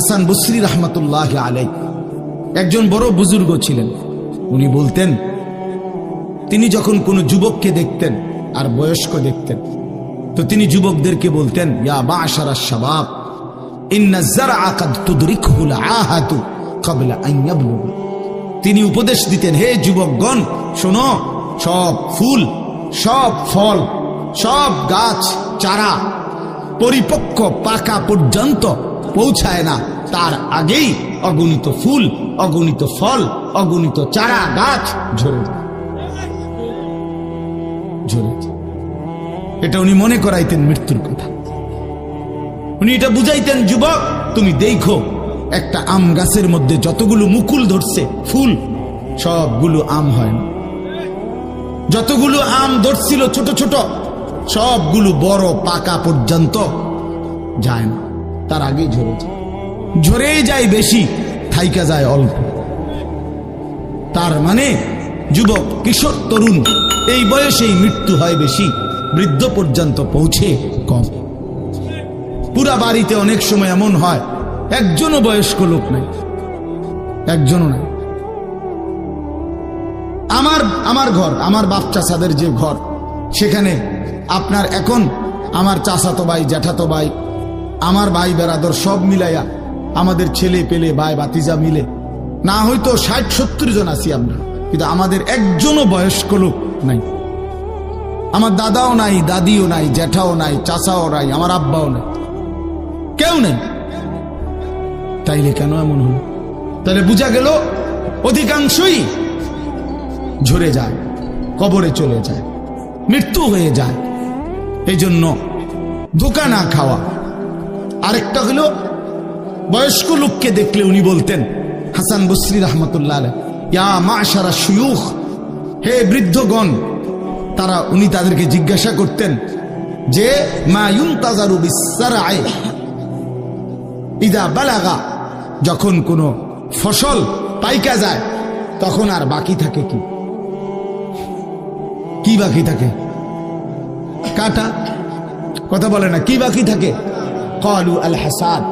হাসান বসরি রহমতুল্লাহ আলাইহি একজন বড় বুজুর্গ ছিলেন। উনি বলতেন, তিনি যখন কোনো যুবককে দেখতেন আর বয়স্ক দেখতেন, তো তিনি যুবকদেরকে বলতেন, ইয়া মা'শারাশ শাবাব ইন্না যারআ কাদ তুদরিকুল আহাতু ক্বাবলা আন ইয়াবলুগ। তিনি উপদেশ দিতেন, হে যুবকগণ শোনো, সব ফুল, সব ফল, সব গাছ চারা পরিপক্ক পাকা পর্যন্ত পৌঁছায় না, তার আগেই অগণিত ফুল, অগণিত ফল, অগণিত চারা গাছ ঝরে যায়। এটা উনি মনে করাইতেন মৃত্যুর কথা। উনি এটা বুঝাইতেন, যুবক তুমি দেখো একটা আম গাছের মধ্যে যতগুলো মুকুল ধরছে ফুল, সবগুলো আম হয় না। যতগুলো আম ধরছিল ছোট ছোট, সবগুলো বড় পাকা পর্যন্ত যায় না, তার আগেই ঝরে যায়। ঝরেই যায় বেশি, থাইকা যায় অল্প। তার মানে যুবক, কিশোর, তরুণ এই বয়সেই মৃত্যু হয় বেশি, বৃদ্ধ পর্যন্ত পৌঁছে কম। পুরা বাড়িতে অনেক সময় এমন হয় একজনও বয়স্ক লোক নাই, একজনও নাই। আমার ঘর, আমার বাপ চাচাদের যে ঘর, সেখানে আপনার এখন আমার চাচাতো ভাই, জ্যাঠাতো ভাই, আমার ভাই বেরাদর সব মিলাইয়া আমাদের ছেলে পেলে ভাই বাতিজা মিলে না হয়তো 60-70 জন আছি আমরা, কিন্তু আমাদের একজনও বয়স্ক লোক নাই। আমার দাদাও নাই, দাদিও নাই, জ্যাঠাও নাই, চাচাও নাই, আমার আব্বাও নাই, কেউ নেই। তাইলে কেন এমন হল? তাহলে বোঝা গেল অধিকাংশই ঝরে যায়, কবরে চলে যায়, মৃত্যু হয়ে যায়। এই জন্য ধোঁকা না খাওয়া। আরেকটা হলো, বয়স্ক লোককে দেখলে উনি বলতেন, হাসান বসরি রহমতুল্লাহ আলাইহি, ইয়া মা'শারা শুয়ুখ, হে বৃদ্ধগণ। উনি তাদেরকে জিজ্ঞাসা করতেন যে মা ইউনতাযারু বিস-সারআই ইযা বালাগা, যখন কোনো ফসল পাইকা যায় তখন আর বাকি থাকে কি? কি বাকি থাকে? কাটা। কথা বলে না, কি বাকি থাকে? ক্বালু আল হাসাদ,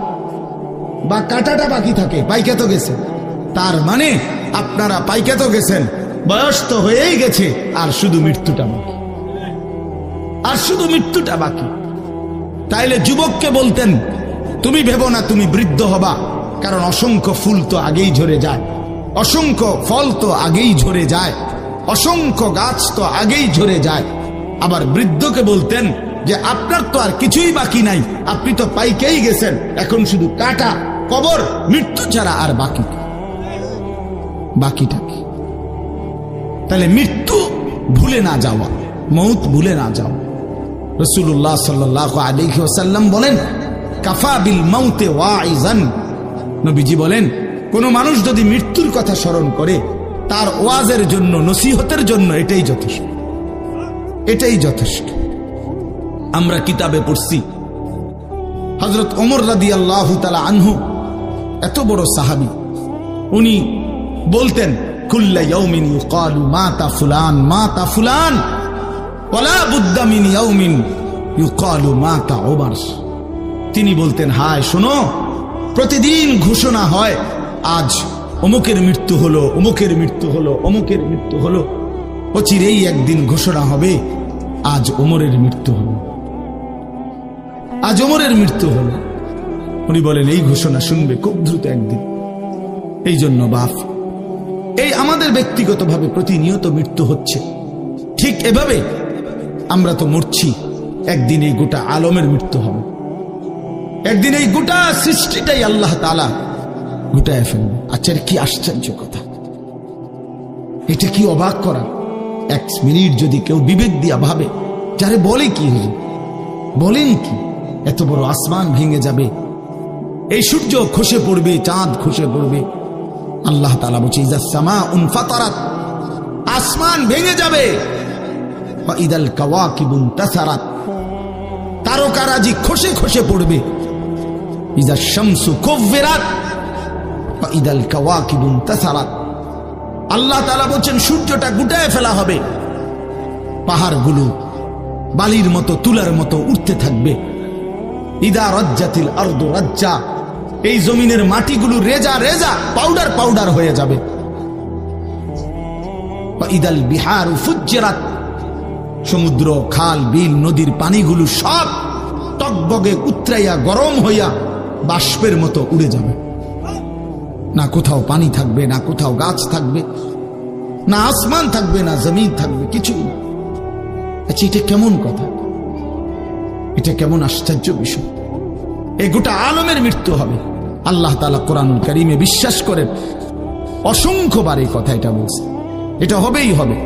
বা কাটাটা বাকি থাকে, পাইকা তো গেছে। তার মানে আপনারা পাইকা তো গেছেন, বয়স তো হয়েই গেছে, আর শুধু মৃত্যুটা বাকি, আর শুধু মৃত্যুটা বাকি। তাইলে যুবককে বলতেন, তুমি ভেবো না তুমি বৃদ্ধ হবা, কারণ অসংখ্য ফুল তো আগেই ঝরে যায়, অসংখ্য ফল তো আগেই ঝরে যায়, অসংখ্য গাছ তো আগেই ঝরে যায়। আবার বৃদ্ধকে বলতেন যে আপনার তো আর কিছুই বাকি নাই, আপনি তো পাইকেই গেছেন, এখন শুধু কাটা, কবর, মৃত্যু ছাড়া আর বাকিটা কি? তাহলে মৃত্যু ভুলে না যাওয়া, মৌত ভুলে না যাওয়া। রাসূলুল্লাহ সাল্লাল্লাহু আলাইহি ওয়াসাল্লাম বলেন, কাফা বিল মাউতে ওয়াইজান। নবীজি বলেন, কোন মানুষ যদি মৃত্যুর কথা স্মরণ করে, তার ওয়াজের জন্য, নসিহতের জন্য এটাই যথেষ্ট, এটাই যথেষ্ট। আমরা কিতাবে পড়ছি, হযরত ওমর রাদিয়াল্লাহু তাআলা আনহু, এত বড় সাহাবী, উনি বলতেন, কুল্লা ইয়াউমিন ইউকালু মাতা ফুলান মাতা ফুলান ওয়ালা বুদ্দা মিন ইয়াউমিন ইউকালু মাতা ওমর। তিনি বলতেন, হায় শোনো, প্রতিদিন ঘোষণা হয় আজ অমুকের মৃত্যু হলো, অমুকের মৃত্যু হলো, অমুকের মৃত্যু হলো। অচিরেই একদিন ঘোষণা হবে আজ ওমরের মৃত্যু হলো, আজ ওমরের মৃত্যু হলো। উনি বলেন, এই ঘোষণা শুনবে খুব দ্রুত একদিন। এই জন্য বাপ, এই আমাদের ব্যক্তিগতভাবে প্রতিনিয়ত মৃত্যু হচ্ছে, ঠিক এভাবে আমরা তো মরছি, একদিন এই গোটা আলমের মৃত্যু হবে, একদিন এই গোটা সৃষ্টিটাই আল্লাহ তাআলা গোটায় ফেলবে। আচ্ছা, কি আশ্চর্য কথা, এটা কি অবাক করা। এক মিনিট যদি কেউ বিবেক দিয়া ভাবে, যারে বলে কি হল, বলেন কি, এত বড় আসমান ভেঙে যাবে, এই সূর্য খসে পড়বে, চাঁদ খসে পড়বে। আল্লাহ তাআলা বলছে, ইযা সামাউন ফাতারাত, আসমান ভেঙে যাবে, ওয়া ইদাল কাওয়াকিবুন তাসারাত, তারকারাজি খসে খসে পড়বে, ইযা শামসু কুব্বিরাত ওয়া ইদাল কাওয়াকিবুন তাসারাত। আল্লাহ তাআলা বলেন, সূর্যটা গুটায় ফেলা হবে, পাহাড়গুলো বালির মতো, তুলার মতো উঠতে থাকবে। ইদা রাজ্জাতিল আরদু রাজ্জা, এই জমিনের মাটিগুলো রেজা রেজা পাউডার পাউডার হয়ে যাবে। ইদাল বিহার ফুজ্জিরাত, সমুদ্র খাল বিল নদীর পানিগুলো সব টকবগে উতরাইয়া গরম হইয়া বাষ্পের মতো উড়ে যাবে। না কোথাও পানি থাকবে, না কোথাও গাছ থাকবে, না আসমান থাকবে, না জমিন থাকবে, কিছুই না। আচ্ছা, এটা কেমন কথা? এটা কেমন আশ্চর্য বিষয়! এই গোটা আলমের মৃত্যু হবে। আল্লাহ তাআলা কোরআনুল কারীমে বিশ্বাস করেন, অসংখ্যবার এই কথা এটা বলছে, এটা হবেই হবে।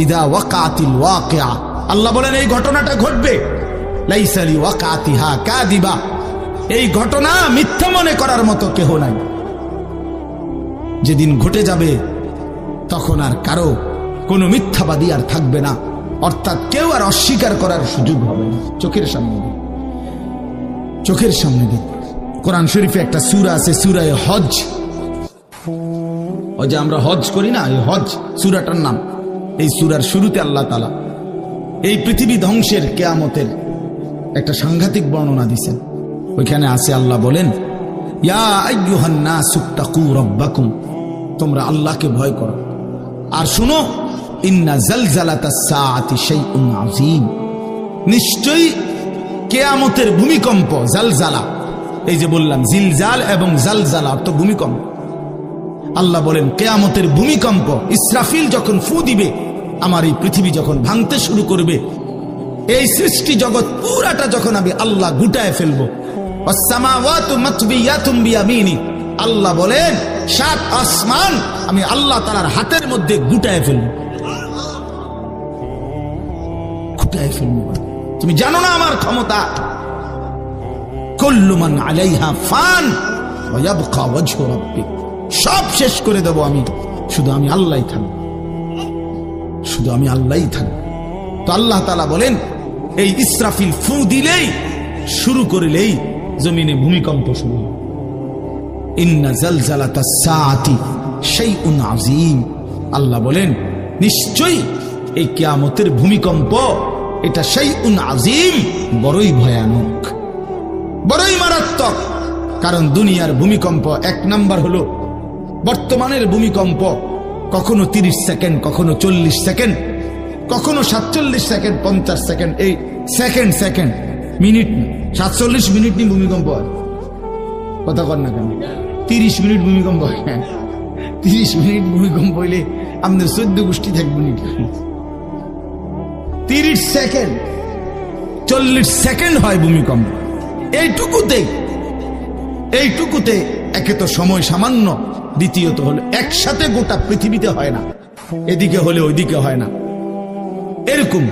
ইদা ওয়াকাতিল ওয়াকিআ, আল্লাহ বলেন এই ঘটনাটা ঘটবে। লাইসা লিওয়াকাতিহা কাযিবা, এই ঘটনা মিথ্যা মনে করার মতো কেহ নাই। যেদিন ঘটে যাবে তখন আর কারো কোনো মিথ্যাবাদী আর থাকবে না, অর্থাৎ কেউ আর অস্বীকার করার সুযোগ হবে না। চোখের সামনে দিন, চোখের সামনে দিন। কোরআন শরীফে একটা সূরা আছে, সূরা হজ। ওই যে আমরা হজ করি না, এই হজ সূরাটার নাম। এই সূরার শুরুতে আল্লাহ তাআলা এই পৃথিবী ধ্বংসের কিয়ামতের একটা সাংঘাতিক বর্ণনা দিয়েছেন। ওইখানে আছে, আল্লাহ বলেন, ইয়া আইয়ুহান নাসু তাকু রাব্বাকুম, তোমরা আল্লাহকে ভয় করো। আর শুনো, ইন্না জালজালাতাস সাআতি শাইউন আযীম, নিশ্চয়ই কিয়ামতের ভূমিকম্প, জালজালা, এই যে বললাম জিলজাল এবং জালজালা অর্থ ভূমিকম্প। আল্লাহ বলেন কিয়ামতের ভূমিকম্প, ইসরাফিল যখন ফু দিবে, আমার এই পৃথিবী যখন ভাঙতে শুরু করবে, এই সৃষ্টি জগৎ পুরাটা যখন আমি আল্লাহ গুটায় ফেলবো, ওয়াসসামাওয়াতু মাতবিয়াতুম বিয়ামিনি, আল্লাহ বলেন 7 আসমান আমি আল্লাহ তাআলার হাতের মধ্যে গুটায় ফেলবো, গুটায় ফেলবো। তুমি জানো না আমার ক্ষমতা। কুল্লু মান আলাইহা ফান ওয়া ইয়াবকা ওয়াজহু রাব্বিক, সব শেষ করে দেব আমি, শুধু আমি আল্লাহই থাকব, শুধু আমি আল্লাহই থাকব। তো আল্লাহ তাআলা বলেন এই ইসরাফিল ফু দিলেই, শুরু করলেই জমিনে ভূমিকম্প শুরু হবে। ইন্না জালজালাতাস সাআতি শাইউন আযীম, আল্লাহ বলেন নিশ্চয়ই এই কিয়ামতের ভূমিকম্প, এটা শাইউন আযীম, বড়ই ভয়ানক, বড়ই মারাত্মক। কারণ দুনিয়ার ভূমিকম্প 1 নাম্বার হলো বর্তমানের ভূমিকম্প, কখনো 30 সেকেন্ড, কখনো 40 সেকেন্ড, কখনো 47 সেকেন্ড, 50 সেকেন্ড, এই সেকেন্ড সেকেন্ড মিনিট, 47 মিনিট নিয়ে ভূমিকম্প হয়। কথা কর না কেন? 30 মিনিট ভূমিকম্প হয়। 30 মিনিট ভূমিকম্প হইলে আমাদের 14 গোষ্ঠী থাকবে নাকি? 30 সেকেন্ড, 40 সেকেন্ড হয় ভূমিকম্প। এইটুকুতে একে তো সময় সামান্য, দ্বিতীয়ত হলো একসাথে গোটা পৃথিবীতে হয় না, এদিকে হলে ওইদিকে হয় না, এরকম।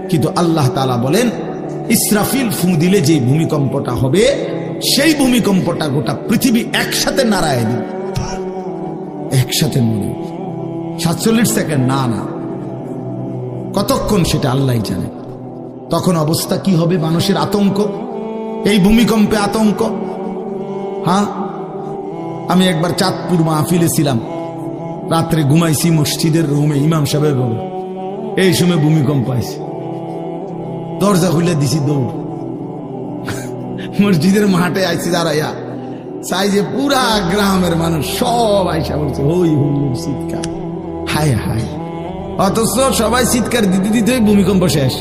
কিন্তু আল্লাহ তাআলা বলেন ইসরাফিল ফু দিলে যে ভূমিকম্পটা হবে, সেই ভূমিকম্পটা গোটা পৃথিবী একসাথে নাড়ায় দিবে, একসাথে নড়ে। 47 সেকেন্ড না, না, কতক্ষণ সেটা আল্লাহই জানে। তখন অবস্থা কি হবে? মানুষের আতঙ্ক, এই ভূমিকম্পে আতঙ্ক। হ্যাঁ, আমি একবার চাঁদপুর মাহফিলে ছিলাম, রাত্রে ঘুমাইছি মসজিদের রুমে, ইমাম সাহেবের রুমে, এই সময় ভূমিকম্প আইছে, দরজা খুলে দিছি দৌড়, মসজিদের মাঠে আইছি দাঁড়াইয়া, চাই যে পুরা গ্রামের মানুষ সব আইসা বলছে হই হই চিৎকার, হায় হায়। অথচ সবাই চিৎকার দিতে দিতে ভূমিকম্প শেষ।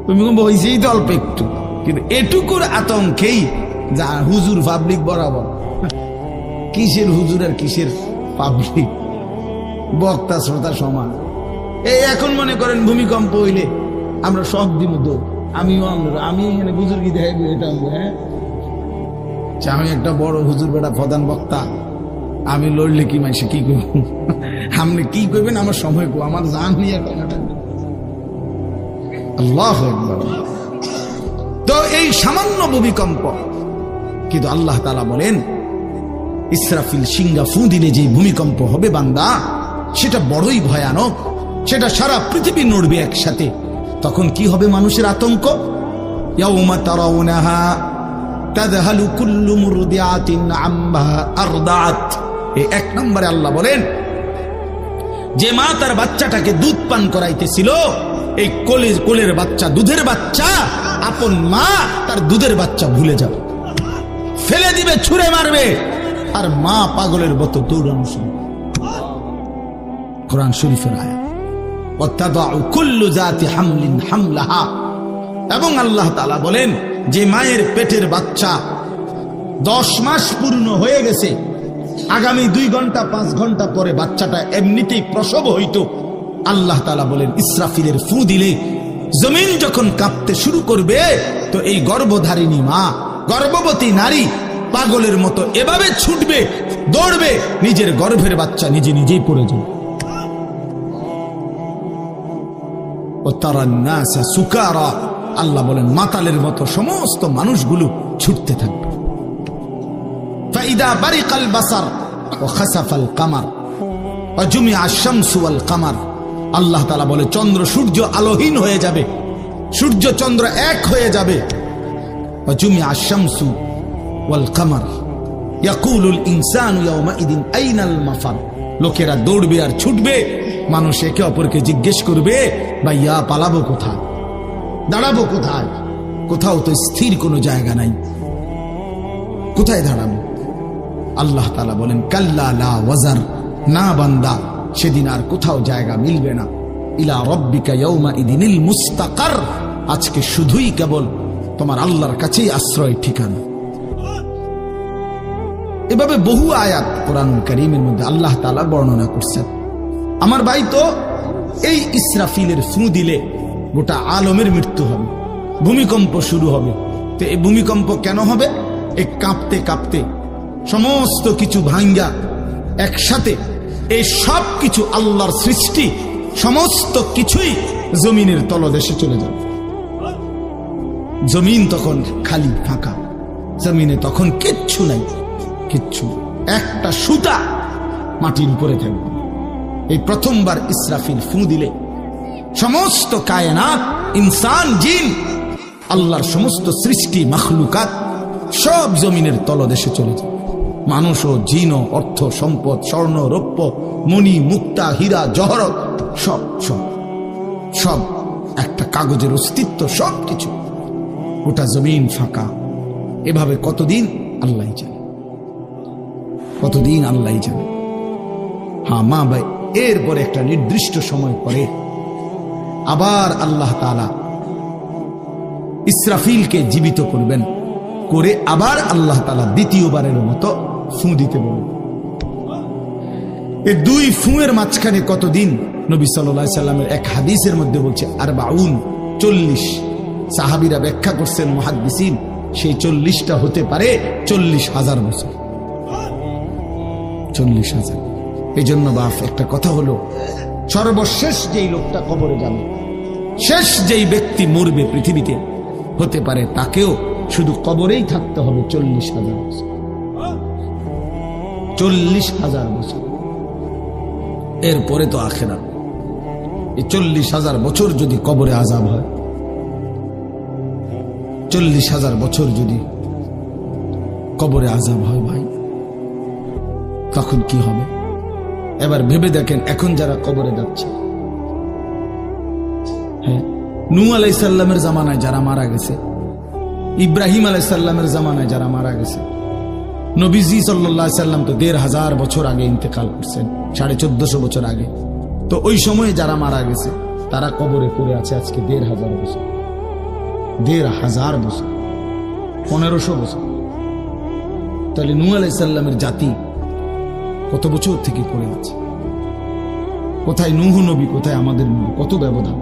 ভূমিকম্প হয়েছেই তো অল্প একটু, কিন্তু এটুকুর আতঙ্কেই যা হুজুর পাবলিক বরাবর। কিসের হুজুর আর কিসের পাবলিক, বক্তা শ্রোতা সমান। এই এখন মনে করেন ভূমিকম্প হইলে আমরা সব দিব দৌড়, আমি এখানে বুজুর্গি দেখাই, এটা হ্যাঁ, আমি একটা বড় হুজুর বেটা প্রধান বক্তা, আমি লড়লে কি মাইসে কি করব, আপনি কি করবেন আমার সময় কো, আমার জান নিয়ে কথাটা। আল্লাহু আকবার। তো এই সামান্য ভূমিকম্প, কিন্তু আল্লাহ তাআলা বলেন ইসরাফিল সিংহা ফু দিলে যে ভূমিকম্প হবে বান্দা, সেটা বড়ই ভয়ানক, সেটা সারা পৃথিবী নড়বে একসাথে। তখন কি হবে মানুষের আতঙ্ক? ইয়াউমা তারাউনাহা তাযহালু কুল্লু মুরদিআতিন আম্মা আরদাআত। এই 1 নম্বরে আল্লাহ বলেন যে মা তার বাচ্চাটাকে দুধ পান করাইতেছিল, এই কোলের বাচ্চা, দুধের বাচ্চা, আপন মা তার দুধের বাচ্চা ভুলে যাবে, ফেলে দিবে, ছুঁড়ে মারবে, আর মা পাগলের মতো দৌড়ানো শুরু। কোরআন শরীফের আয়াত। ওয়াতাদাউ কুল্লু যাতি হামলিন হামলাহা। এবং আল্লাহ তাআলা বলেন যে মায়ের পেটের বাচ্চা 10 মাস পূর্ণ হয়ে গেছে, আগামী 2 ঘন্টা 5 ঘন্টা পরে বাচ্চাটা এমনিতেই প্রসব হইতো। আল্লাহ তাআলা বলেন ইসরাফিলের ফু দিলে জমিন যখন কাঁপতে শুরু করবে, তো এই গর্ভধারিণী মা, গর্ভবতী নারী পাগলের মতো এভাবে ছুটবে, দৌড়বে, নিজের গর্ভের বাচ্চা নিজে নিজেই পড়ে যাবে। ও তারান নাসা সুকারা, আল্লাহ বলেন মাতালের মতো সমস্ত মানুষগুলো ছুটতে থাকবে। ফাইদা বারিকাল বাসার ওয়া খাসাফাল কামার ওয়া জুমিআ আশ-শামসু ওয়াল কামার। আল্লাহ তাআলা বলে চন্দ্র সূর্য আলোহীন হয়ে যাবে, সূর্য চন্দ্র এক হয়ে যাবে। ওয়া জুমিআ আশ-শামসু ওয়াল কামার ইয়াকুলুল ইনসানু ইয়াওমাইদিন আইনাল মাফার। লোকেরা দৌড়বে আর ছুটবে, মানুষ একে অপরকে জিজ্ঞেস করবে ভাইয়া পালাবো কোথায়, দাঁড়াবো কোথায়? কোথাও তো স্থির কোনো জায়গা নাই, কোথায় দাঁড়াবো? আল্লাহ তাআলা বলেন কাল্লা লা ওয়াজার, না বান্দা, সেদিন আর কোথাও জায়গা মিলবে না। ইলা রাব্বিকা ইয়াওমাইদিনিল মুস্তাকার, আজকে শুধুই কেবল তোমার আল্লাহর কাছেই আশ্রয় ঠিকানা। এভাবে বহু আয়াত কোরআনুল কারীমের মধ্যে আল্লাহ তাআলা বর্ণনা করছেন। আমার ভাই, তো এই ইসরাফিলের ফু দিলে গোটা আলমের মৃত্যু হবে, ভূমিকম্প শুরু হবে। তো এই ভূমিকম্প কেন হবে? এই কাঁপতে কাঁপতে সমস্ত কিছু ভাঙ্গা একসাথে, এই সব কিছু আল্লাহর সৃষ্টি, সমস্ত কিছুই জমিনের তলদেশে চলে যাবে। জমিন তখন খালি ফাঁকা, জমিনে তখন কিচ্ছু নাই, কিচ্ছু, একটা সুতা মাটির উপরে থাকবে। এই প্রথমবার ইসরাফিল ফু দিলে সমস্ত কায়নাত, ইনসান, জিন, আল্লাহর সমস্ত সৃষ্টি, মাখলুকাত সব জমিনের তলদেশে চলে যায়। মানুষ ও জিন ও অর্থ সম্পদ, স্বর্ণ রৌপ্য মণি মুক্তা হীরা জহরত সব সব সব একটা কাগজের অস্তিত্ব, সব কিছু, গোটা জমিন ফাঁকা। এভাবে কতদিন আল্লাহ জানে, কতদিন আল্লাহ জানে। হ্যাঁ মা ভাই, এরপরে একটা নির্দিষ্ট সময় পরে আবার আল্লাহ তাআলা ইসরাফিলকে জীবিত করবেন, করে আবার আল্লাহ তাআলা দ্বিতীয়বারের মতো ফু দিতে বলবেন। এই 2 ফুঁয়ের মাঝখানে কতদিন? নবী সাল্লাল্লাহু আলাইহি সাল্লামের এক হাদিসের মধ্যে বলছে 40 সাহাবীরা ব্যাখ্যা করছেন মুহাদ্দিসিন, সেই 40টা হতে পারে 40,000 বছর। 40,000। এই জন্য বাপ একটা কথা হলো, সর্বশেষ যেই লোকটা কবরে যাবে, শেষ যেই ব্যক্তি মরবে পৃথিবীতে, হতে পারে তাকেও শুধু কবরেই থাকতে হবে 40,000 বছর। 40,000 বছর, এরপরে তো আখিরাত। এই 40,000 বছর যদি কবরে আযাব হয়, 40,000 বছর যদি কবরে আযাব হয় ভাই, তখন কি হবে? এবার ভেবে দেখেন, এখন যারা কবরে যাচ্ছে, হ্যাঁ, নূহ আলাইহিস সালামের জামানায় যারা মারা গেছে, ইব্রাহিম আলাইহিস সালামের জামানায় যারা মারা গেছে, নবীজি সাল্লাল্লাহু আলাইহি সাল্লাম তো 1500 বছর আগে ইন্তেকাল করছেন, 1450 বছর আগে। তো ওই সময়ে যারা মারা গেছে তারা কবরে পড়ে আছে আজকে 1500 বছর, 1500 বছর, 1500 বছর। তাহলে নূহ আলাইহিস সালামের জাতি কত বছর থেকে পড়ে আছে? কোথায় নূহ নবী, কোথায় আমাদের নবী? কত ব্যবধান!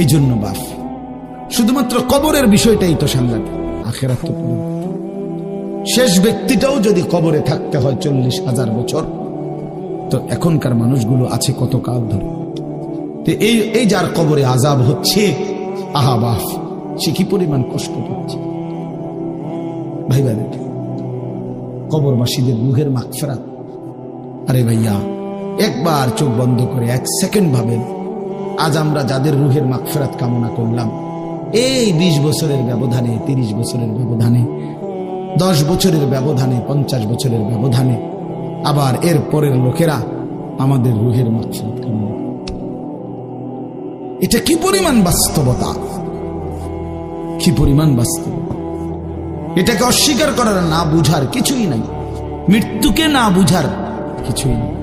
এই জন্য বাপ, শুধুমাত্র কবরের বিষয়টাই তো সাংঘাতিক, আখিরাত তো পুরো। শেষ ব্যক্তিটাও যদি কবরে থাকতে হয় 40,000 বছর, তো এখনকার মানুষগুলো আছে কত কাল ধরে। তো এই যার কবরে আযাব হচ্ছে, আহা বাপ, সে কি পরিমাণ কষ্ট পাচ্ছে ভাই ভাই। কবরবাসীদের রূহের মাগফিরাত। আরে ভাইয়া, একবার চোখ বন্ধ করে 1 সেকেন্ড ভাবেন, আজ আমরা যাদের রূহের মাগফিরাত কামনা করলাম, এই 20 বছরের ব্যবধানে, 30 বছরের ব্যবধানে, 10 বছরের ব্যবধানে, 50 বছরের ব্যবধানে আবার এর পরের লোকেরা আমাদের রূহের মাগফিরাত কামনা করে। এটা কি পরিমাণ বাস্তবতা, কি পরিমাণ বাস্তবতা! এটাকে অস্বীকার করার, না বুঝার কিছুই নাই। মৃত্যুকে না বুঝার কিছুই নেই।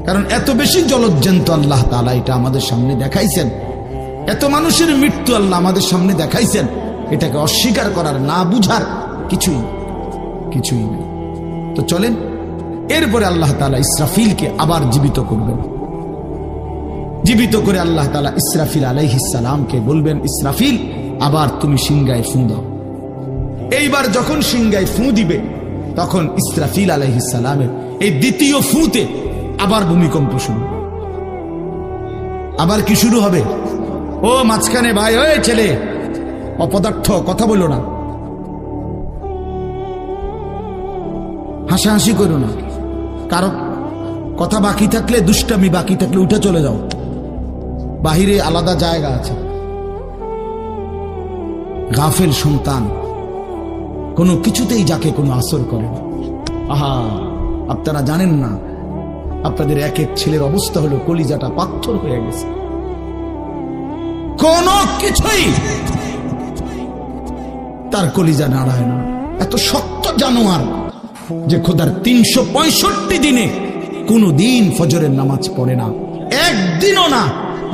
কারণ এত বেশি জলজ্জান্ত আল্লাহ তাআলা এটা আমাদের সামনে দেখাইছেন, এত মানুষের মৃত্যু আল্লাহ আমাদের সামনে দেখাইছেন, এটাকে অস্বীকার করার, না বুঝার কিছুই নেই। তো চলেন, এরপরে আল্লাহ তাআলা ইসরাফিলকে আবার জীবিত করবেন। জীবিত করে আল্লাহ তাআলা ইসরাফিল আলাইহিস সালামকে বলবেন, ইসরাফিল আবার তুমি সিংহায় ফু দাও। এইবার যখন সিংহায় ফু দিবে, তখন ইসরাফিল আলাইহিস সালামের এই দ্বিতীয় ফুতে আবার ভূমিকম্প শুরু। আবার কি শুরু হবে? ও মাঝখানে ভাই, ওই ছেলে অপদার্থ, কথা বলো না, হাসাহাসি করো না, কারো কথা বাকি থাকলে, দুষ্টামি বাকি থাকলে উঠে চলে যাও, বাহিরে আলাদা জায়গা আছে। গাফেল সন্তান কোনো কিছুতেই যাকে কোনো আসর করে না। আহা, আপনারা জানেন না, আপনাদের এক এক ছেলের অবস্থা হলো কলিজাটা পাথর হয়ে গেছে। কোন কিছুই তার কলিজা নাড়ায় না। এত শক্ত জানোয়ার যে খোদার 365 দিনে কোনো দিন ফজরের নামাজ পড়ে না, একদিনও না।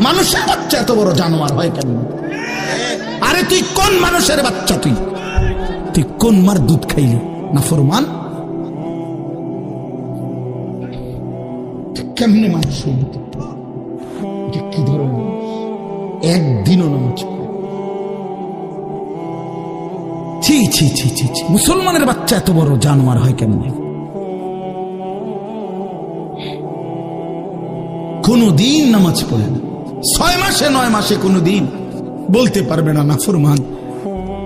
মানুষের বাচ্চা এত বড় জানোয়ার হয় কেন? আরে তুই কোন মানুষের বাচ্চা? তুই কোন মার দুধ খাইলি? নাফরমান। কেমনে মানুষ কি ধরনের? একদিনও নামাজ পড়ে? ছি ছি ছি ছি ছি, মুসলমানের বাচ্চা এত বড় জানোয়ার হয় কেন? কোনদিন নামাজ পড়ে না, 6 মাসে 9 মাসে কোনদিন বলতে পারবে না নাফরমান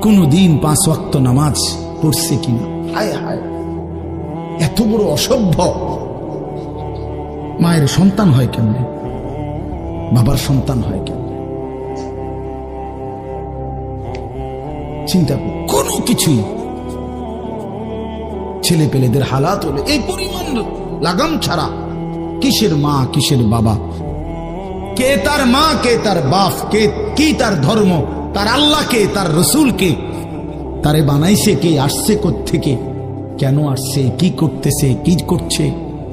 কোনদিন 5 ওয়াক্ত নামাজ পড়ছে কিনা। হায় হায়, এত বড় অসভ্য। মায়ের সন্তান হয় কেমনে? বাবার সন্তান হয় কেমনে? চিন্তা কর। কোনো কিছুই ছেলে পেলেদের হালাত হলে এই পরিমাণ লাগাম ছাড়া, কিসের মা কিসের বাবা, কে তার মা কে তার বাপ, কে কি তার ধর্ম, তার আল্লাহকে তার রসুলকে, তারে বানাইছে কে, আসছে কোত্থেকে, কেন আসছে, কি করতেছে, কি করছে,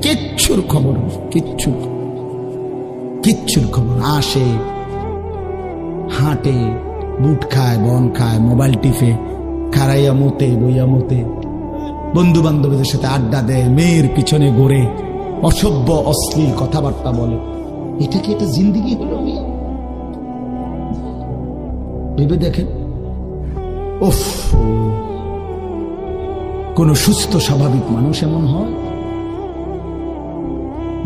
কিচ্ছুর খবর, কিচ্ছুর খবর। আসে, হাঁটে, বুট খায়, বন খায়, মোবাইল টিপে, খারাইয়া মতে, বইয়া মতে, বন্ধু বান্ধবীদের সাথে আড্ডা দেয়, মেয়ের পিছনে ঘোরে, অসভ্য অশ্লীল কথাবার্তা বলে। এটা কি একটা জিন্দিগি হলো? ভেবে দেখেন। উফ, কোন সুস্থ স্বাভাবিক মানুষ এমন হয়?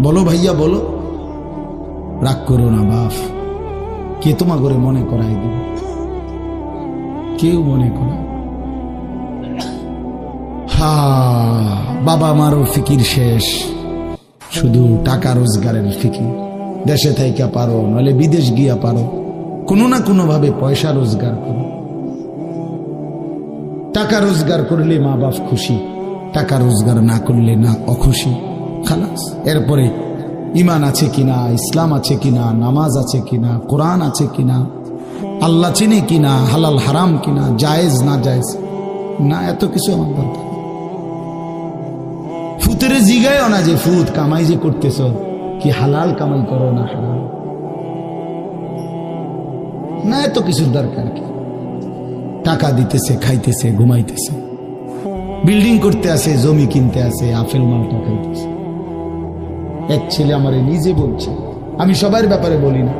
বলো ভাইয়া, বলো। রাগ করো না বাপ, কে তোমা করে মনে করাই দিবে? কেউ মনে করে। হা, বাবা মারও ফিকির শেষ, শুধু টাকা রোজগারের ফিকির। দেশে থাইকা পারো, নইলে বিদেশ গিয়া পারো, কোনো না কোনো ভাবে পয়সা রোজগার করো। টাকা রোজগার করলে মা বাপ খুশি, টাকা রোজগার না করলে না অখুশি, খালাস। এরপরে ইমান আছে কিনা, ইসলাম আছে কিনা, নামাজ আছে কিনা, কোরআন আছে কিনা, আল্লাহ চিনে কিনা, হালাল হারাম কিনা, জায়েজ না জায়েজ না, এত কিছু আমার দরকার। ফুতের জিগায় না যে ফুত কামাই যে করতেছ, কি হালাল কামাই করো না হারাম না, এত কিছুর দরকার কি? টাকা দিতেছে, খাইতেছে, ঘুমাইতেছে, বিল্ডিং করতে আসে, জমি কিনতে আসে, আপেল মালটা খাইতেছে। এক ছেলে আমারে নিজে বলছে, আমি সবার ব্যাপারে বলি না,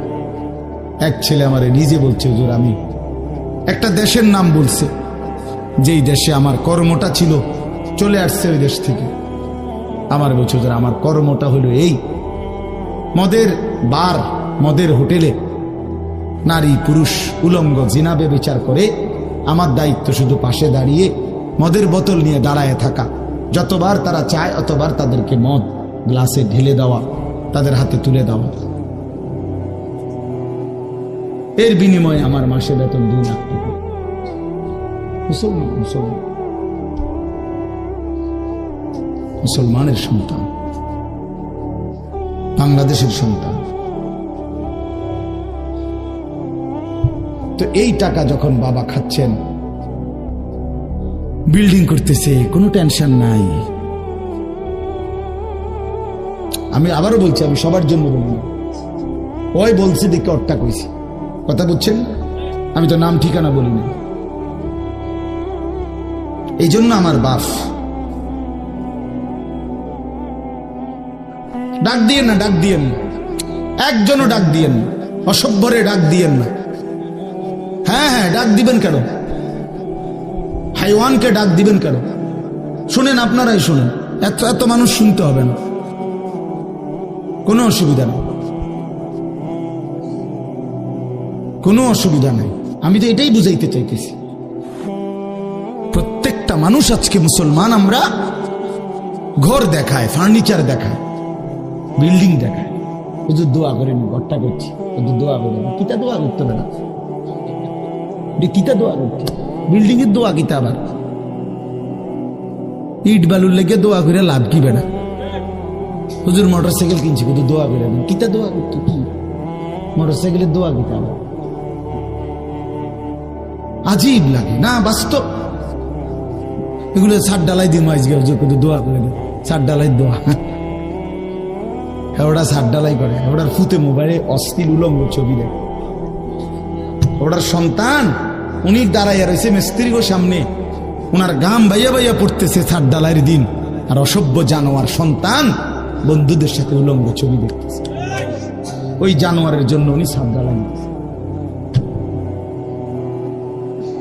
এক ছেলে আমারে নিজে বলছে, হুজুর আমি একটা দেশের নাম বলছে, যেই দেশে আমার কর্মটা ছিল, চলে আসছে ওই দেশ থেকে। আমার বলছে, হুজুর আমার কর্মটা হলো এই, মদের বার, মদের হোটেলে নারী পুরুষ উলঙ্গ জিনাবে বিচার করে, আমার দায়িত্ব শুধু পাশে দাঁড়িয়ে মদের বোতল নিয়ে দাঁড়ায় থাকা, যতবার তারা চায় অতবার তাদেরকে মদ গ্লাসে ঢেলে দেওয়া, তাদের হাতে তুলে দেওয়া। এর বিনিময়ে আমার মাসে বেতন 2 লাখ টাকা। মুসলমানের সন্তান, বাংলাদেশের সন্তান। তো এই টাকা যখন বাবা খাচ্ছেন, বিল্ডিং করতেছে, কোনো টেনশন নাই। আমি আবারও বলছি, আমি সবার জন্য বলি, ওই বলছি দেখে অট্টা কইছি, কথা বুঝছেন? আমি তো নাম ঠিকানা বলি না। এই জন্য আমার বাপ, ডাক দিয়েন না, ডাক দিয়েন না, একজনও ডাক দিয়েন না, অসভ্যরে ডাক দিয়েন না। হ্যাঁ হ্যাঁ, ডাক দিবেন কেন? হাইওয়ানকে ডাক দিবেন কেন? শুনেন, আপনারাই শুনেন, এত এত মানুষ শুনতে হবে না, কোনো অসুবিধা নেই, কোনো অসুবিধা নেই। আমি তো এটাই বুঝাইতে চাইতেছি, প্রত্যেকটা মানুষ আজকে মুসলমান, আমরা ঘর দেখায়, ফার্নিচার দেখায়, বিল্ডিং দেখায়, হুজুর দোয়া করেন, ঘরটা করছি, হুজুর দোয়া করেন। কিতা দোয়া করতে হবে না, কিতা দোয়া করতে, বিল্ডিং এর দোয়া কিতা, আবার ইট বালুর লেগে দোয়া করে লাভ কি বেড়া? হুজুর মোটর সাইকেল কিনছি, কিন্তু দোয়া করে দেন, কিতা দোয়া করতে, কি মোটর সাইকেলের দোয়া কিতা? আবার আজীব লাগে না? বাস্তব এগুলো ছাদ ডালাই দিন আজকে, কিন্তু দোয়া করে দেন, ছাদ ডালাই দোয়া। ওরা ছাদ ডালাই করে, ওটার ফুতে মোবাইলে অশ্লীল উলঙ্গ ছবি দেখে। ওটার সন্তান উনি দাঁড়াইয়া রয়েছে মিস্ত্রির সামনে, ওনার গাম ভাইয়া ভাইয়া পড়তেছে ছাদ ডালাইয়ের দিন, আর অসভ্য জানোয়ার সন্তান বন্ধুদের সাথে উলঙ্গ ছবি দেখতেছে। ওই জানোয়ারের জন্য উনি ছাদ ডালাই,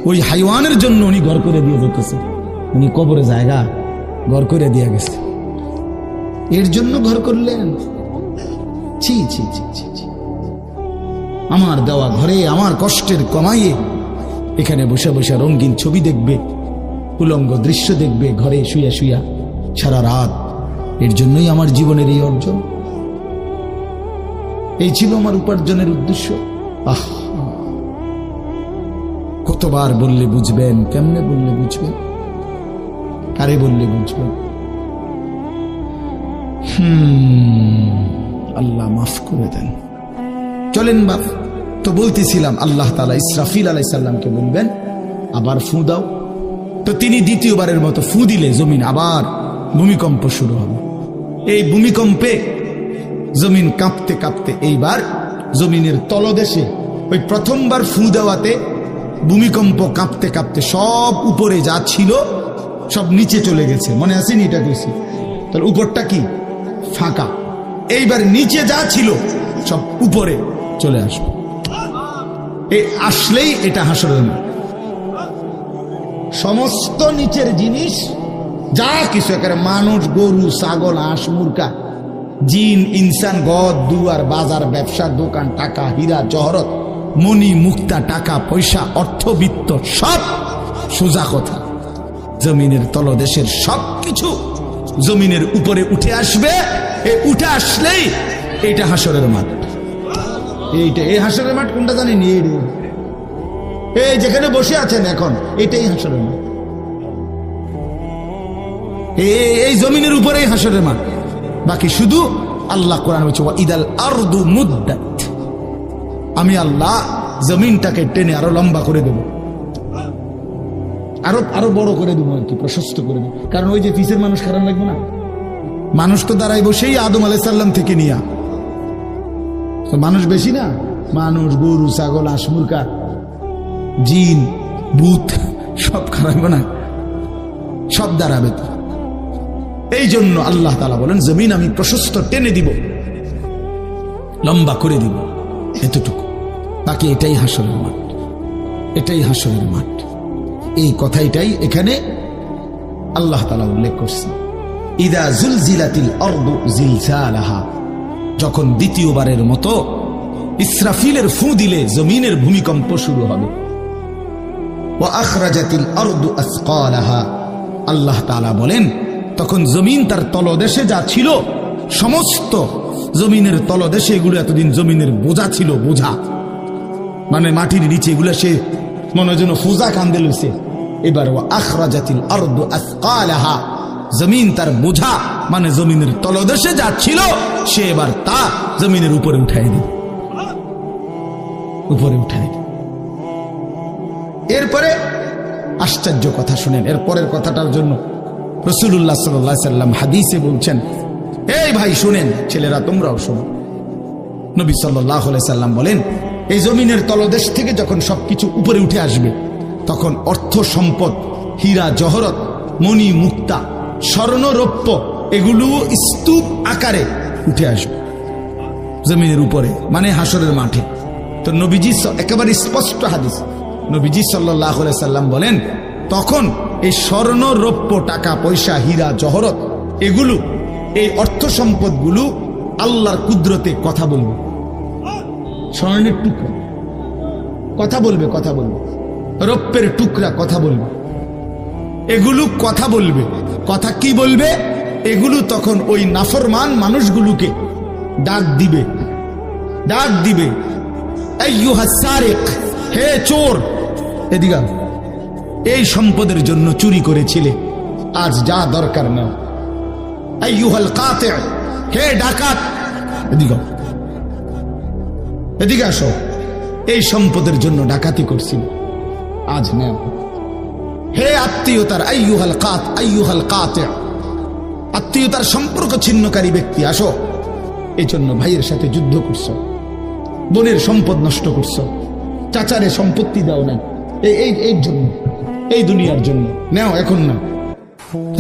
ওই হাইওয়ানের জন্য উনি ঘর করে দিয়ে যেতেছে, উনি কবরে জায়গা ঘর করে দিয়ে গেছে, এর জন্য ঘর করলেন? ছি ছি ছি ছি ছি। আমার দেওয়া ঘরে আমার কষ্টের কমাইয়ে এখানে বসে বসে রঙিন ছবি দেখবে, উলঙ্গ দৃশ্য দেখবে ঘরে শুয়া শুয়া সারা রাত। এর জন্যই আমার জীবনের এই অর্জন, এই ছিল আমার উপার্জনের উদ্দেশ্য। আহ, কতবার বললে বুঝবেন, কেমনে বললে বুঝবেন, কারে বললে বুঝবেন? আল্লাহ মাফ করে দেন। চলেন বাপ, তো বলতেছিলাম আল্লাহ তাআলা ইসরাফিল আলাইহিস সালামকে বলবেন আবার ফু দাও। তো তিনি দ্বিতীয়বারের মতো ফু দিলে জমিন আবার ভূমিকম্প শুরু হবে। এই ভূমিকম্পে জমিন কাঁপতে কাঁপতে এইবার জমিনের তলদেশে ওই প্রথমবার ফু দেওয়াতে ভূমিকম্প কাঁপতে কাঁপতে সব উপরে যা ছিল সব নিচে চলে গেছে। মনে আসেনি এটা কইছি? তাহলে উপরটা কি? ফাঁকা। এইবার নিচে যা ছিল সব উপরে চলে আসবে। এই আসলেই এটা হাসরের মাঠ। সমস্ত নিচের জিনিস যা কিছু, একেবারে মানুষ, গরু, ছাগল, হাঁস, মুরগা, জিন, ইনসান, গদ, দুয়ার, বাজার, ব্যবসার দোকান, টাকা, হীরা, জহরত, মণি, মুক্তা, টাকা পয়সা, অর্থবিত্ত, সব সোজা কথা জমিনের তলদেশের সব কিছু জমিনের উপরে উঠে আসবে। উঠে আসলেই এইটা হাসরের মাঠ। এইটা, এই হাসরের মাঠ কোনটা জানেন? এই যেখানে বসে আছেন এখন, এটাই হাসরের মাঠ। এই জমিনের উপরেই হাসরের মাঠ। বাকি শুধু আল্লাহ কোরআন বলছে ইদাল আরদু মুদ্দাত, আমি আল্লাহ জমিনটাকে টেনে আরো লম্বা করে দেব, আরো বড় করে দেবো, আর কি প্রশস্ত করে দেবো। কারণ ওই যে পিসের মানুষ খারাপ লাগবে না? মানুষ তো দাঁড়াই বসেই আদম আলাইহিস সালাম থেকে নিয়া, মানুষ বেশি না? মানুষ, গরু, ছাগল, হাঁস, মুরগা, জিন, ভূত সব খারাপ না, সব দাঁড়াবে তো। এই জন্য আল্লাহ তাআলা বলেন জমিন আমি প্রশস্ত টেনে দিব, লম্বা করে দিব, এতটুকু। বাকি এটাই হাসরের মাঠ, এটাই হাসরের মাঠ। এই কথাটাই এখানে আল্লাহ তাআলা উল্লেখ করছেন। ইদা জুলজিলাতিল আরদু জিলজালাহা, যখন দ্বিতীয়বারের মতো ইসরাফিলের ফু দিলে জমিনের ভূমিকম্প শুরু হবে। ওয়া আখরাজাতিল আরদু আসকালাহা, আল্লাহ তাআলা বলেন তখন জমিন তার তলদেশে যা ছিল সমস্ত জমিনের তলদেশে, এগুলো এতদিন জমিনের বোঝা ছিল, বোঝা মানে মাটির নিচে, এগুলো সে মনে যেন ফোজা কান্দে লইছে। এবার ওয়া আখরাজাতিল আরদু আসকালাহা, জমিন তার বোঝা মানে জমিনের তলদেশে যা ছিল সে এবার তা জমিনের উপরে উঠাই দিবে, উপরে উঠাই দিবে। এরপরে আশ্চর্য কথা শুনেন। এর পরের কথাটার জন্য রাসূলুল্লাহ সাল্লাল্লাহু আলাইহি সাল্লাম হাদিসে বলছেন, এই ভাই শুনেন, ছেলেরা তোমরাও শোনো। নবী সাল্লাল্লাহু আলাইহি সাল্লাম বলেন, এই জমিনের তলদেশ থেকে যখন সবকিছু উপরে উঠে আসবে, তখন অর্থ সম্পদ, হীরা জহরত, মণি মুক্তা, স্বর্ণ রৌপ্য, এগুলো স্তূপ আকারে উঠে আসবে জমিনের উপরে, মানে হাসরের মাঠে। তো নবীজি একেবারে স্পষ্ট হাদিস, নবীজি সাল্লাল্লাহু আলাইহি সাল্লাম বলেন, তখন এই স্বর্ণ রৌপ্য, টাকা পয়সা, হীরা জহরত, এগুলো, এই অর্থ সম্পদগুলো আল্লাহর কুদরতে কথা বলবে। স্বর্ণের টুকরা কথা বলবে, কথা বলবে, রৌপ্যের টুকরা কথা বলবে, এগুলো কথা বলবে। কথা কি বলবে? এগুলো তখন ওই নাফরমান মানুষগুলোকে ডাক দিবে, ডাক দিবে, আইয়ুহাস সারিক, হে চোর, এদিকে এই সম্পদের জন্য চুরি করেছিলে, আজ যা দরকার নাও। আইয়ুহাল কাতি', হে ডাকাত, এদিকে এদিকে আসো, এই সম্পদের জন্য ডাকাতি করছিল, আজ নাও। হে আত্মীয়তার, আইয়ুহাল কাতি', আত্মীয়তার সম্পর্ক ছিন্নকারী ব্যক্তি, আসো। এই জন্য ভাইয়ের সাথে যুদ্ধ করছো, বোনের সম্পদ নষ্ট করছো, চাচারে সম্পত্তি দাও নাই, এই জন্য, এই দুনিয়ার জন্য নাও, এখন না,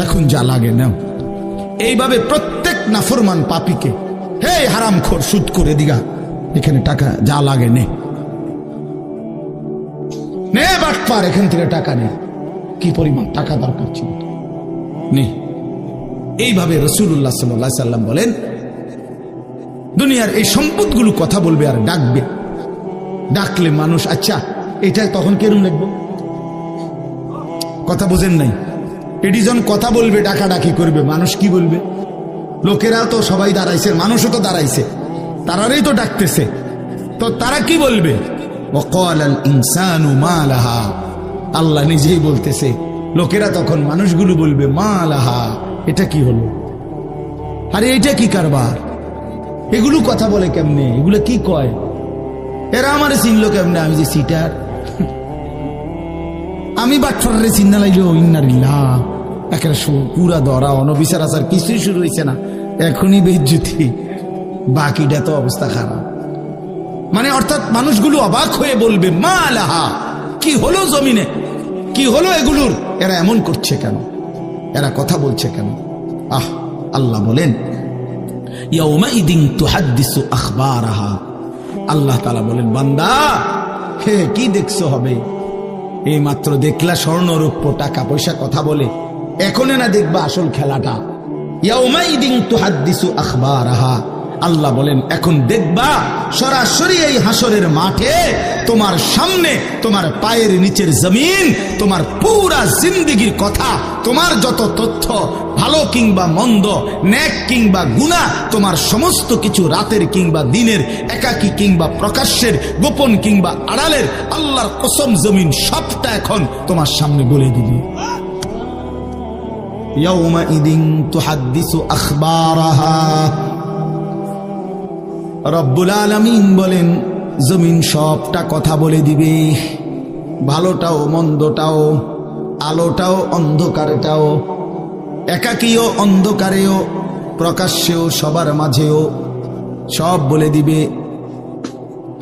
এখন যা লাগে নাও। এইভাবে প্রত্যেক নাফরমান পাপীকে, হে হারামখোর, সুদ করে দিগা, এখানে টাকা যা লাগে নে, নে বাটপার, এখান থেকে টাকা নে, কি পরিমাণ টাকা দরকার ছিল নে। এইভাবে রাসূলুল্লাহ সাল্লাল্লাহু আলাইহি সাল্লাম বলেন, দুনিয়ার এই সম্পদগুলো কথা বলবে আর ডাকবে। ডাকলে মানুষ, আচ্ছা এটা তখন কেরম লিখবো? কথা বোঝেন নাই? এটি যখন কথা বলবে, ডাকাডাকি করবে, মানুষ কি বলবে? লোকেরা তো সবাই দাঁড়াইছে, মানুষও তো দাঁড়াইছে, তারারই তো ডাকতেছে, তো তারা কি বলবে? ওয়াকালাল ইনসানু মা লাহা, আল্লাহ নিজেই বলতেছে, লোকেরা তখন, মানুষগুলো বলবে, মা লাহা, এটা কি হলো? আরে এটা কি কারবার? এগুলো কথা বলে কেমনে? এগুলো কি কয়? এরা আমার চিনলো কেমনে? আমি যে সিটার, আমি বাটফারে চিন্না লাইল, ইন্নারিল্লাহ, একেবারে পুরা ধরা, অনবিচার আচার কিছুই শুরু হয়েছে না, এখনই বেজ্জতি, বাকিটা তো অবস্থা খারাপ। মানে অর্থাৎ মানুষগুলো অবাক হয়ে বলবে, মা লাহা, কি হলো জমিনে, কি হলো এগুলোর? এরা এমন করছে কেন? এরা কথা বলছে কেন? আল্লাহ বলেন, ইয়াউমাইদিন তুহাদ্দিসু আখবারাহা, আল্লাহ তাআলা বলেন, বান্দা হে কি দেখছো হবে? এই মাত্র দেখলা স্বর্ণ রৌপ্য টাকা পয়সা কথা বলে, এখন না দেখবা আসল খেলাটা। ইয়াউমাইদিন তুহাদ্দিসু আখবারাহা, আল্লাহ বলেন এখন দেখবা সরাসরি এই হাসরের মাঠে তোমার সামনে, তোমার পায়ের নিচের জমিন, তোমার পুরা জিন্দেগির কথা, তোমার যত তথ্য, ভালো কিংবা মন্দ, নেক কিংবা গুনাহ, তোমার সমস্ত কিছু, রাতের কিংবা দিনের, একাকী কিংবা প্রকাশ্যের, গোপন কিংবা আড়ালের, আল্লাহর কসম জমিন সবটা এখন তোমার সামনে বলে দিবি। ইয়াউমাইদিন তুহাদ্দিসু আখবারাহা, রব্বুল আলামিন বলেন, জমিন সবটা কথা বলে দিবে, ভালোটাও মন্দটাও, আলোটাও অন্ধকারটাও, একাকীও অন্ধকারেও, প্রকাশ্যেও, সবার মাঝেও, সব বলে দিবে।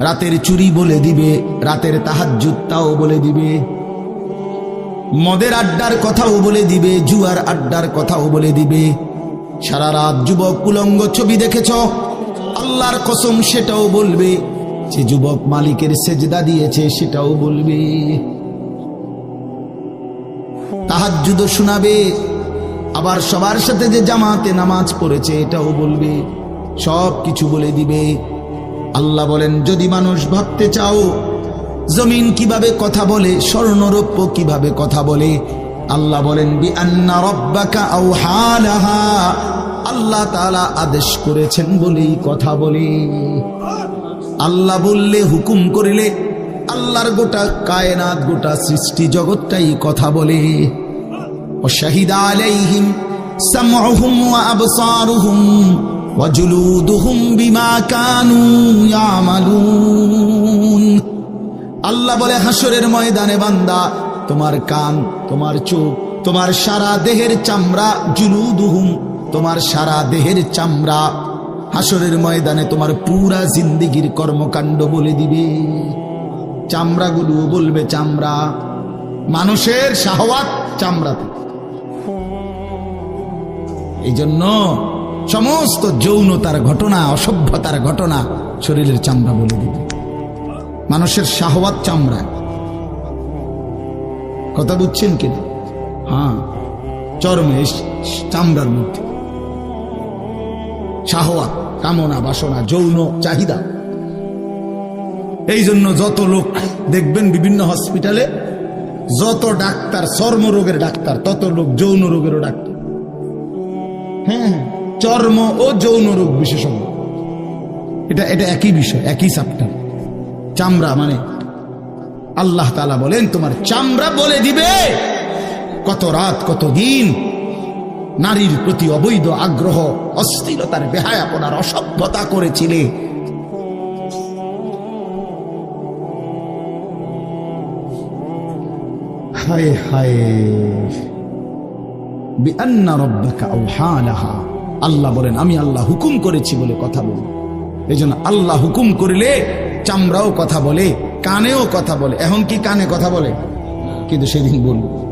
রাতের চুরি বলে দিবে, রাতের তাহাজ্জুদ তাও বলে দিবে, মদের আড্ডার কথাও বলে দিবে, জুয়ার আড্ডার কথাও বলে দিবে। সারা রাত যুবক উলঙ্গ ছবি দেখেছ, আল্লাহর কসম সেটাও বলবে। যে যুবক মালিকের সেজদা দিয়েছে সেটাও বলবে। তাহাজ্জুদ শোনাবে, আবার সবার সাথে যে জামাতে নামাজ পড়েছে এটাও বলবে, সব কিছু বলে দিবে। আল্লাহ বলেন, যদি মানুষ ভাবতে চাও জমিন কিভাবে কথা বলে, স্বর্ণরৌপ্য কিভাবে কথা বলে, আল্লাহ বলেন, বিআন্না রাব্বাকা আওহা লাহা, আল্লাহ তাআলা আদেশ করেছেন বলেই কথা বলে। আল্লাহ বললে, হুকুম করিলে, আল্লাহর গোটা কায়নাত, গোটা সৃষ্টি জগৎটাই কথা বলে। ওয়াশাহিদা আলাইহিম সামউহুম ওয়া আবসারুহুম ওয়া জুলুদুহুম বিমা কানু ইয়ামালুন। আল্লাহ বলে, হাসরের ময়দানে বান্দা তোমার কান, তোমার চোখ, তোমার সারা দেহের চামড়া, জুলুদুহুম, তোমার সারা দেহের চামড়া হাসরের ময়দানে তোমার পুরা জিন্দেগির কর্মকাণ্ড বলে দিবে। চামড়াগুলো বলবে চামড়া। মানুষের শাহওয়াত চামড়াতে। এই জন্য সমস্ত যৌনতার ঘটনা, অসভ্যতার ঘটনা শরীরের চামড়া বলে দিবে। মানুষের শাহওয়াত চামড়ায়। কথা বুঝছেন কিনা? হ্যাঁ, চর্মে, চামড়ার মধ্যে শাহওয়াত, কামনা, বাসনা, যৌন চাহিদা। এই জন্য যত লোক দেখবেন বিভিন্ন হসপিটালে, যত ডাক্তার চর্মরোগের ডাক্তার, তত লোক যৌন রোগেরও ডাক্তার। হ্যাঁ, চর্ম ও যৌন রোগ বিশেষজ্ঞ। এটা একই বিষয়, একই চ্যাপ্টার। চামড়া মানে আল্লাহ তাআলা বলেন তোমার চামড়া বলে দিবে কত রাত, কত দিন নারীর প্রতি অবৈধ আগ্রহ, অস্থিরতার, বেহায়াপনার, অসভ্যতা করেছিলে। হায় হায়, বিআন্না রাব্বাকা আওহা লাহা। আল্লাহ বলেন আমি আল্লাহ হুকুম করেছি বলে কথা বলি। এই জন্য আল্লাহ হুকুম করলে চামড়াও কথা বলে, কানেও কথা বলে। এখন কি কানে কথা বলে? কিন্তু সেদিন বলবো